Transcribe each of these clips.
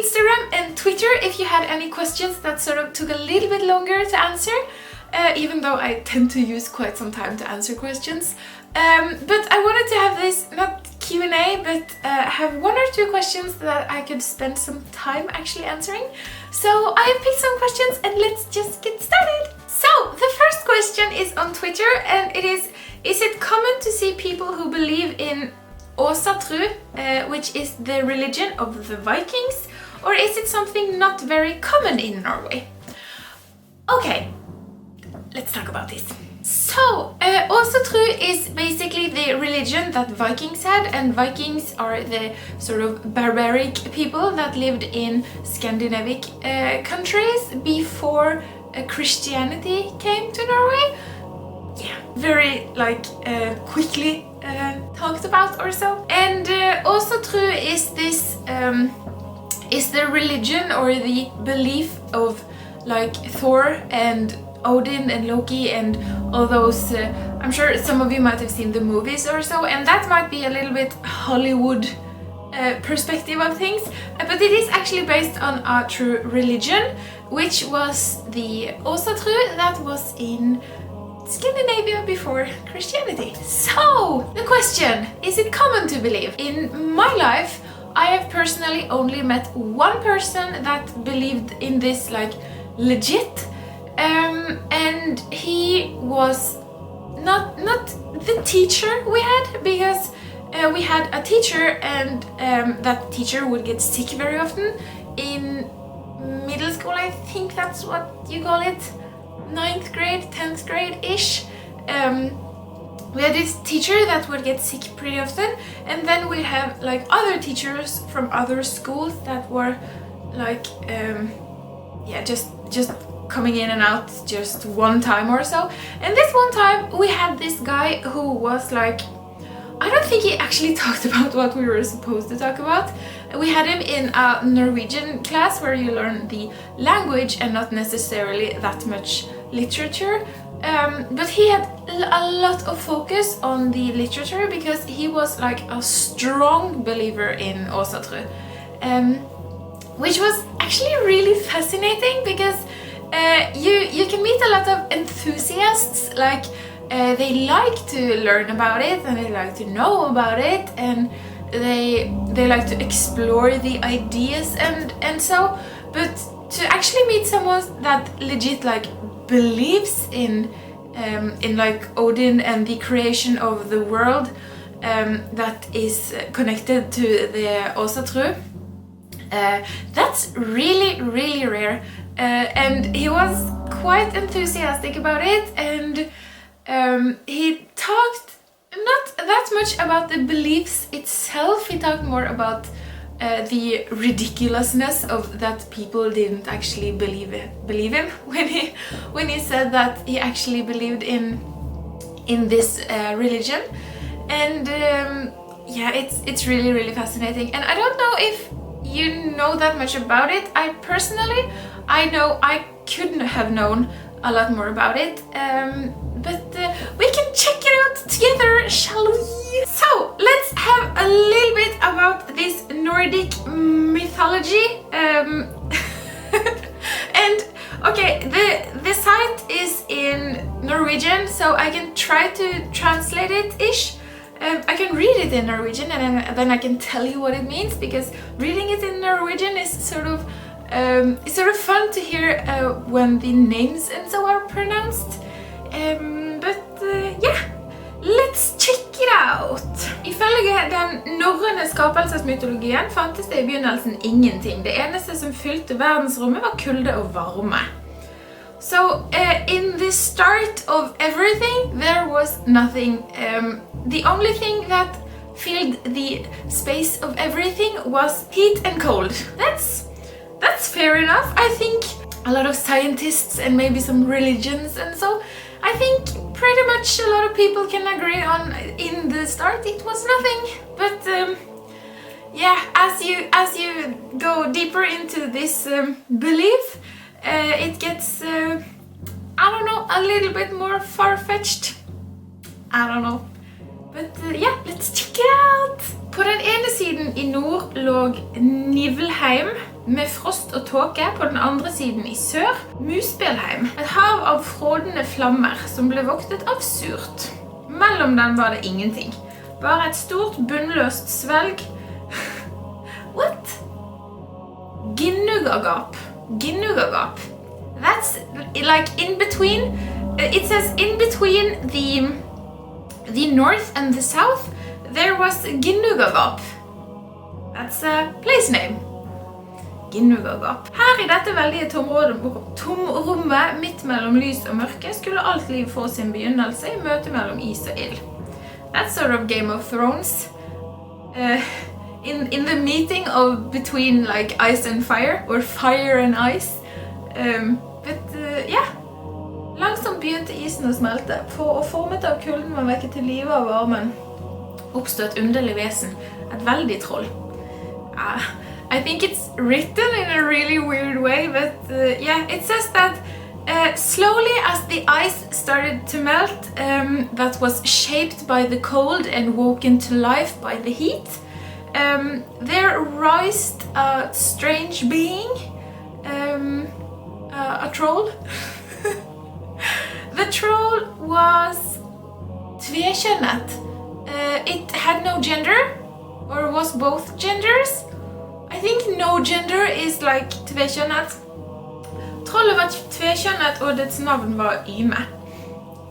Instagram and Twitter if you had any questions that sort of took a little bit longer to answer, even though I tend to use quite some time to answer questions. But I wanted to have this, not Q&A, but have one or two questions that I could spend some time actually answering. So I have picked some questions and let's just get started. So the first question is on Twitter, and it is it common to see people who believe in Åsatru, which is the religion of the Vikings, or is it something not very common in Norway? Okay, let's talk about this. So, Åsatru is basically the religion that Vikings had, and Vikings are the sort of barbaric people that lived in Scandinavic countries before Christianity came to Norway. Yeah, very like quickly talked about or so. And Åsatru is this is the religion or the belief of like Thor and Odin and Loki and all those, I'm sure some of you might have seen the movies or so, and that might be a little bit Hollywood perspective of things, but it is actually based on a true religion, which was the Åsatru that was in Scandinavia before Christianity. So, the question, is it common to believe? In my life, I have personally only met one person that believed in this like legit, and he was not the teacher we had, because we had a teacher and that teacher would get sick very often in middle school. I think that's what you call it, 9th grade, 10th grade-ish. We had this teacher that would get sick pretty often, and then we'd have like other teachers from other schools that were like yeah, just coming in and out just one time or so. And this one time we had this guy who was like, I don't think he actually talked about what we were supposed to talk about. We had him in a Norwegian class where you learn the language and not necessarily that much literature. But he had a lot of focus on the literature because he was like a strong believer in Åsatru. Which was actually really fascinating because you can meet a lot of enthusiasts, like they like to learn about it and they like to know about it, and they like to explore the ideas and so, but to actually meet someone that legit like believes in like Odin and the creation of the world that is connected to the Åsatru, that's really, really rare. And he was quite enthusiastic about it, and he talked not that much about the beliefs itself. He talked more about the ridiculousness of that people didn't actually believe him when he said that he actually believed in this religion. And yeah, it's really, really fascinating, and I don't know if you know that much about it. I personally, I know I couldn't have known a lot more about it, but we can check it out together, shall we? So, let's have a little bit about this Nordic mythology. And okay, the site is in Norwegian, so I can try to translate it-ish. I can read it in Norwegian and then I can tell you what it means, because reading it in Norwegian is sort of it's sort of fun to hear when the names and so are pronounced. Yeah, let's check it out. Ifølge den norrøne skapelsesmytologien fantes det i begynnelsen ingenting. Det eneste som fylte verdensrommet var kulde og varme. So, in the start of everything, there was nothing. The only thing that filled the space of everything was heat and cold. That's fair enough. I think a lot of scientists and maybe some religions and so, I think pretty much a lot of people can agree on in the start it was nothing. But yeah, as you go deeper into this belief, it gets, I don't know, a little bit more far-fetched. I don't know. But yeah, let's check it out! På den ene siden i nord lå Niflheim, med frost og tåke på den andre siden i sør, Muspelheim, et hav av frådende flammer som ble voktet av surt. Mellom den var det ingenting, bare et stort bunnløst svelg. What? Ginnugagap. Ginnugagap. That's like in between, it says in between the north and the south, there was Ginnugagap. That's a place name. Ginnugagap. Her I dette veldige tomrommet midt mellom lys og mørke skulle alt liv få sin begynnelse I møte mellom is og ild. That's sort of Game of Thrones. In the meeting of between like ice and fire, or fire and ice. Yeah. Langsomt begynte isen å smelte, og formet av kulden var vekket til live av varmen. Oppstod et underlig vesen, et veldig troll. I think it's written in a really weird way, but yeah, it says that slowly as the ice started to melt, that was shaped by the cold and woken to life by the heat, there rised a strange being, a troll. The troll was tvekjønnet. It had no gender, or was both genders. I think no gender is like tvekjønnet. Trollet var tvekjønnet, og dets navn var Yme.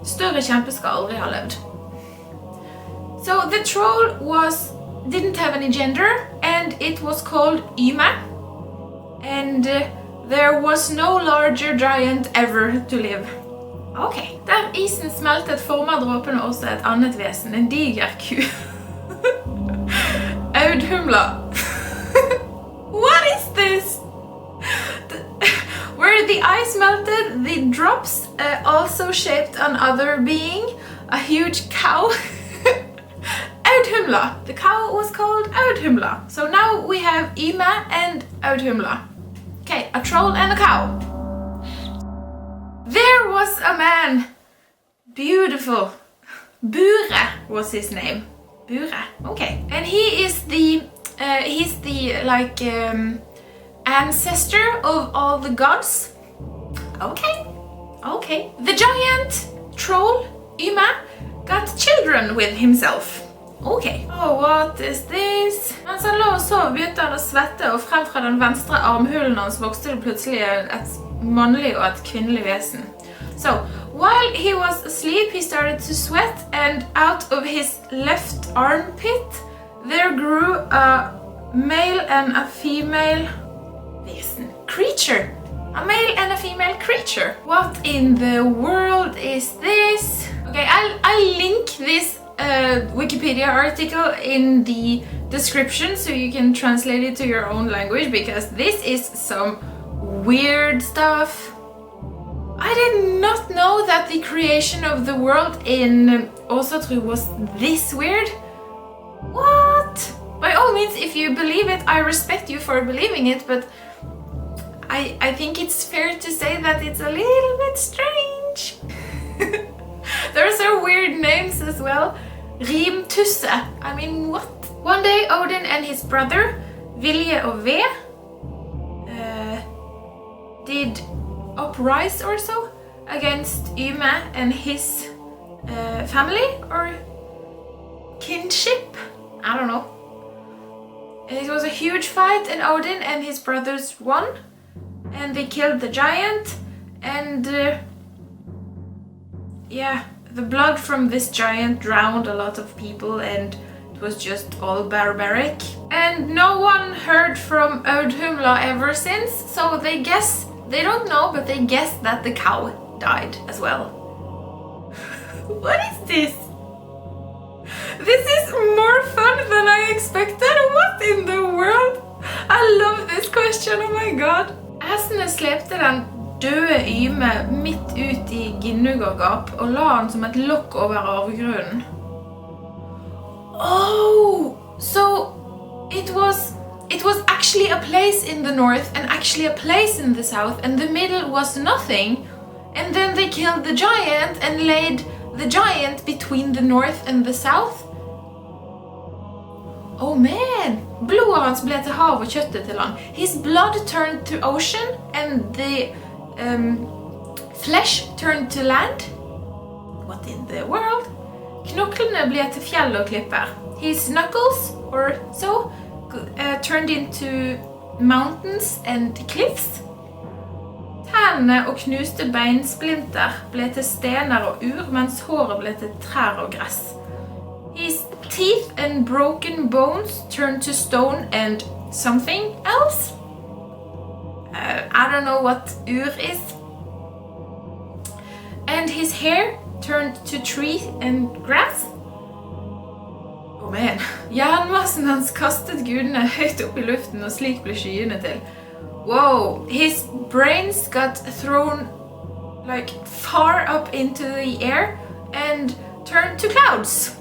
Større kjempe skal aldri ha levd. So the troll didn't have any gender, and it was called Yme. And there was no larger giant ever to live. Ok, der isen smeltet former dråpene også et annet vesen, en diger ku. Audhumla. What is this? Where the ice melted, the drops also shaped another being, a huge cow. Audhumla. The cow was called Audhumla. So now we have Yme and Audhumla. Okay, a troll and a cow. There was a man. Beautiful. Bure was his name. Bure. Okay. And he is he's the like ancestor of all the gods. Okay. Okay. The giant troll Yme got children with himself. Okay. Oh, what is this? Mens han lå og sov, begynte han å svette, og frem fra den venstre armhulen hans vokste det plutselig et mannlig og et kvinnelig vesen. So, while he was asleep, he started to sweat, and out of his left armpit, there grew a male and a female creature. A male and a female creature. What in the world is this? Okay, I'll link this Wikipedia article in the description so you can translate it to your own language, because this is some weird stuff. I did not know that the creation of the world in Åsatru was this weird. What? By all means, if you believe it, I respect you for believing it, but I think it's fair to say that it's a little bit strange. There are some weird names as well. Rimtusse. I mean, what? One day, Odin and his brother, Vilje og Ve, did uprise or so against Yme and his family or kinship. I don't know. And it was a huge fight, and Odin and his brothers won, and they killed the giant, and yeah, the blood from this giant drowned a lot of people, and it was just all barbaric. And no one heard from Audhumla ever since, so they don't know, but they guess that the cow died as well. What is this? This is more fun than I expected. What in the world? I love this question, oh my god. Hestene slepte den døde Yme midt ut I Ginnugagap og la han som et lokk over avgrunnen. Oh, so it was actually a place in the north and actually a place in the south, and the middle was nothing. And then they killed the giant and laid the giant between the north and the south. Oh man, blodet hans ble til hav og kjøttet til land. His blood turned to ocean and the flesh turned to land. What in the world? Knoklene ble til fjell og klipper. His knuckles, or so, turned into mountains and cliffs. Tennene og knuste beinsplinter ble til stener og ur, mens håret ble til trær og gress. His teeth and broken bones turned to stone and something else. I don't know what ur is. And his hair turned to trees and grass. Oh man, jernmassen hans kastet gudene høyt opp I luften, og slik ble skyene til. Whoa, his brains got thrown like far up into the air and turned to clouds.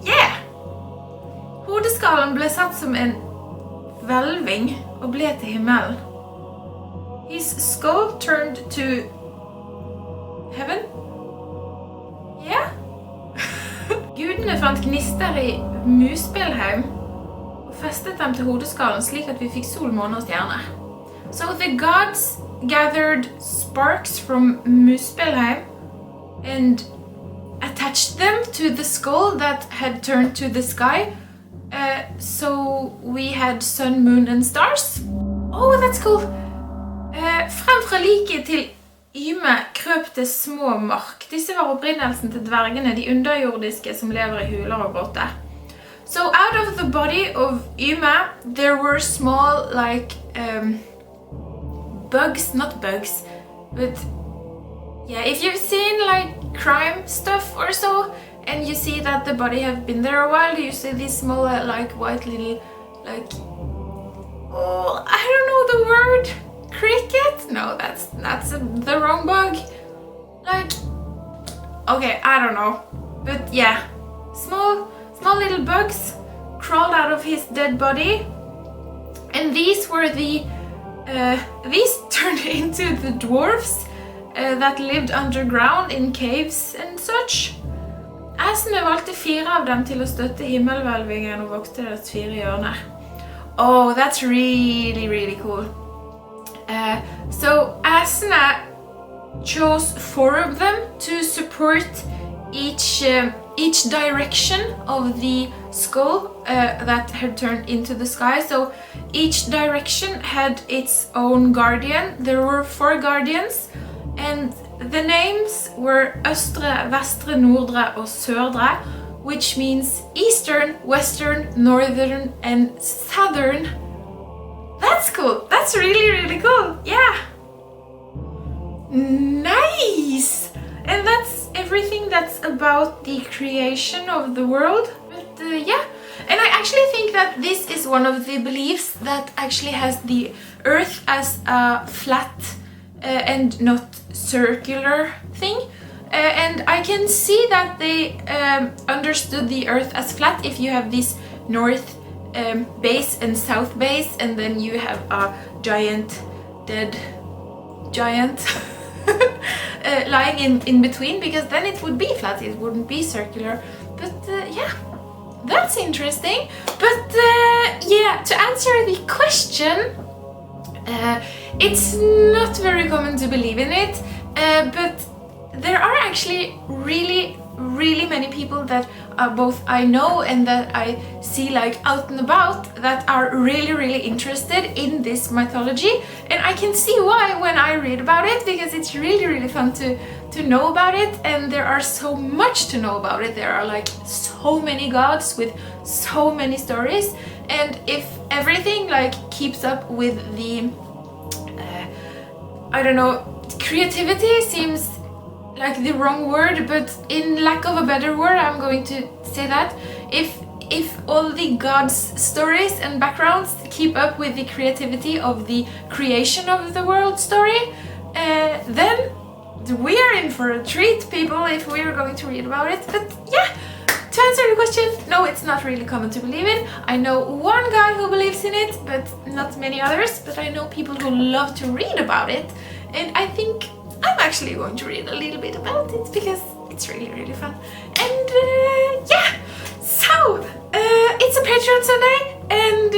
Yeah! Hodeskallen ble satt som en hvelving og ble til himmelen. His skull turned to heaven. Yeah? Gudene fant gnister I Muspelheim og festet dem til hodeskallen slik at vi fikk sol, måne og stjerner. So the gods gathered sparks from Muspelheim and attached them to the skull that had turned to the sky. So we had sun, moon and stars. Oh, that's cool. Frem fra liket til Yme krøp det små mark. Disse var opprinnelsen til dvergene, de underjordiske som lever I huler og grotter. So out of the body of Yme, there were small, like, bugs, not bugs, but yeah, if you've seen like crime stuff or so, and you see that the body have been there a while, you see these small, like, white little, like, oh, I don't know the word. Cricket? No, that's the wrong bug. Like, okay, I don't know. But yeah, small little bugs crawled out of his dead body. And these were these turned into the dwarfs that lived underground in caves and such. Æsene valgte 4 av dem til å støtte himmelhvelvingen og vokste deres 4 hjørner. Oh, that's really, really cool. So Asana chose 4 of them to support each direction of the skull that had turned into the sky. So each direction had its own guardian. There were 4 guardians, and the names were Østre, Vestre, Nordre og Sørdre, which means Eastern, Western, Northern and Southern. That's cool. That's really, really cool. Yeah. Nice. And that's everything that's about the creation of the world. But yeah. And I actually think that this is one of the beliefs that actually has the Earth as a flat and not circular thing. And I can see that they understood the Earth as flat if you have this north base and south base, and then you have a giant dead giant lying in between, because then it would be flat, it wouldn't be circular. But yeah, that's interesting. But yeah, to answer the question, it's not very common to believe in it, but there are actually really many people that both I know and that I see like out and about that are really interested in this mythology, and I can see why when I read about it, because it's really fun to know about it, and there are so much to know about it. There are like so many gods with so many stories, and if everything like keeps up with the I don't know, creativity seems like the wrong word, but in lack of a better word, I'm going to say that if all the gods' stories and backgrounds keep up with the creativity of the creation of the world story, then we are in for a treat, people, if we are going to read about it. But yeah, to answer the question, no, it's not really common to believe in. I know one guy who believes in it, but not many others, but I know people who love to read about it, and I think I'm actually going to read a little bit about it because it's really fun. And yeah, so it's a Patreon Sunday, and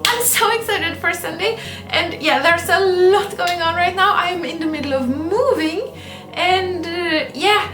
I'm so excited for Sunday. And yeah, there's a lot going on right now. I'm in the middle of moving, and yeah,